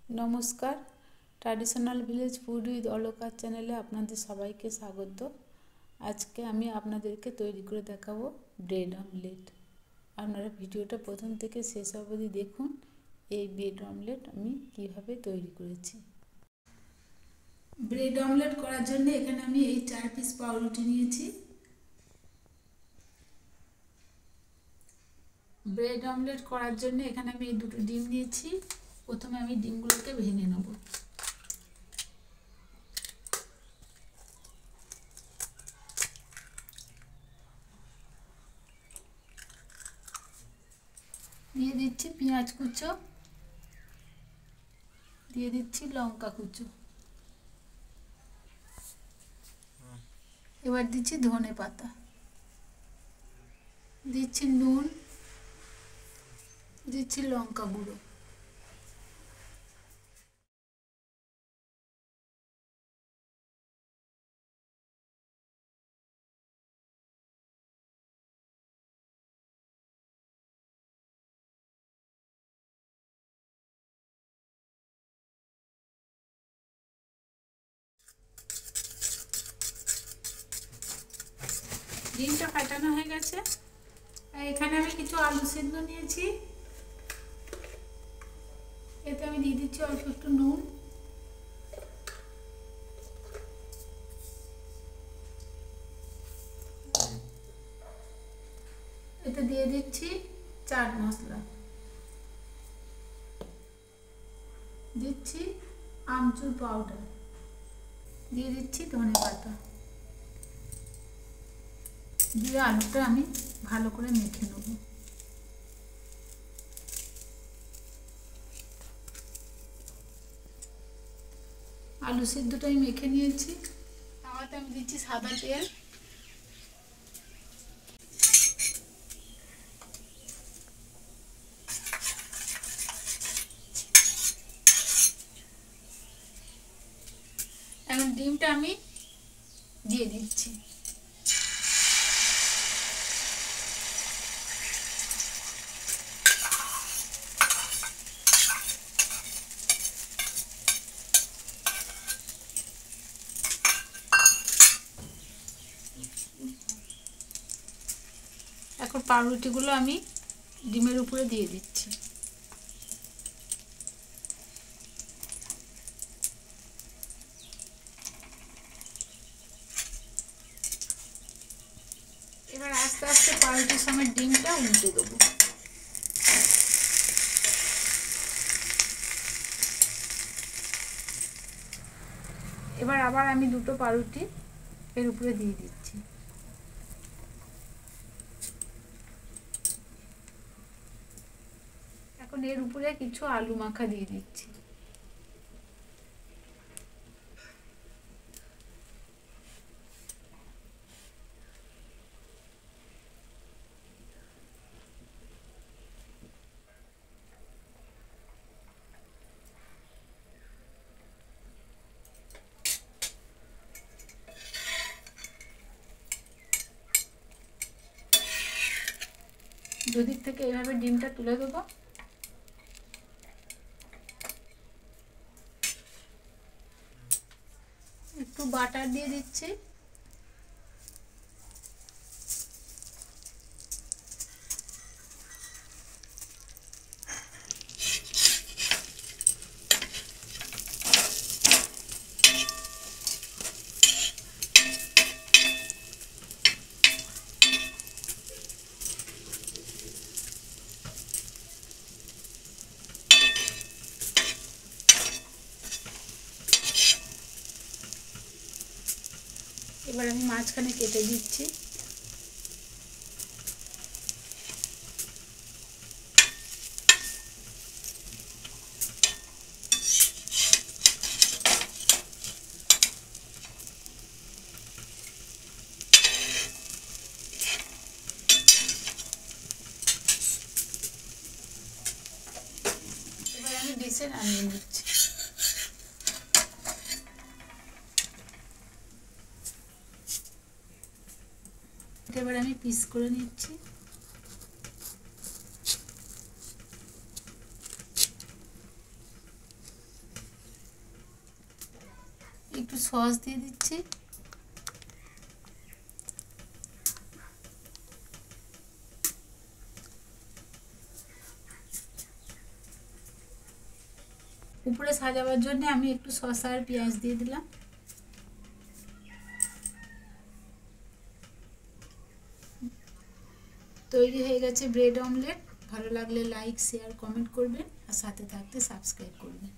নমস্কার, traditional village food with Alka চ্যানেলে আপনাদের সবাইকে স্বাগত। আজকে আমি আপনাদেরকে তৈরি করে দেখাবো ব্রেড অমলেট। আপনারা ভিডিওটা প্রথম থেকে শেষ অবধি দেখুন। এই ব্রেড অমলেট আমি কিভাবে তৈরি করেছি। ব্রেড অমলেট করার জন্য এখানে আমি এই 4 পিস পাউরুটি নিয়েছি। ব্রেড অমলেট করার জন্য এখানে আমি এই 2টো ডিম নিয়েছি। প্রথমে আমি ডিমগুলোকে ভেঙে নেব। দিয়ে দিচ্ছি পেঁয়াজ কুচো, দিয়ে দিচ্ছি লঙ্কা কুচো, এবার দিচ্ছি ধনে পাতা, দিচ্ছি নুন, দিচ্ছি লঙ্কা গুঁড়ো। ডিমটা ফাটানো হয়ে গেছে। এখানে আমি কিছু আলু সেদ্ধ নিয়েছি, এতে আমি দিয়ে দিচ্ছি অল্প একটু নুন, এতে দিয়ে দিচ্ছি চাট মশলা, দিচ্ছি আমচুর পাউডার, দিয়ে দিচ্ছি ধনে পাতা, দিয়ে আলুটা আমি ভালো করে মেখে নেব। আলু সিদ্ধটা আমি মেখে নিয়েছি। তাওয়াতে আমি দিচ্ছি সাদা তেল, এখন ডিমটা আমি দিয়ে দিচ্ছি। এখন পাউরুটিগুলো আমি ডিমের উপরে দিয়ে দিচ্ছি। এবার আস্তে আস্তে পাউরুটির সময় ডিমটা উল্টে দেবো। এবার আবার আমি 2টো পাউরুটি এর উপরে দিয়ে দিচ্ছি। এখন এর উপরে কিছু আলু মাখা দিয়ে দিচ্ছি। দুদিক থেকে এইভাবে ডিমটা তুলে দেবো। একটু বাটার দিয়ে দিচ্ছি, এবার আমি মাঝখানে কেটে দিচ্ছি। এবার আমি ডিশে নামিয়ে নিচ্ছি। এবার আমি পিস করে নিচ্ছি। একটু সস দিয়ে দিচ্ছি। উপরে সাজাবার জন্য আমি একটু শসা আর পেঁয়াজ দিয়ে দিলাম। তৈরি হয়ে গেছে ব্রেড অমলেট। ভালো লাগলে লাইক, শেয়ার, কমেন্ট করবেন আর সাথে থাকতে সাবস্ক্রাইব করবেন।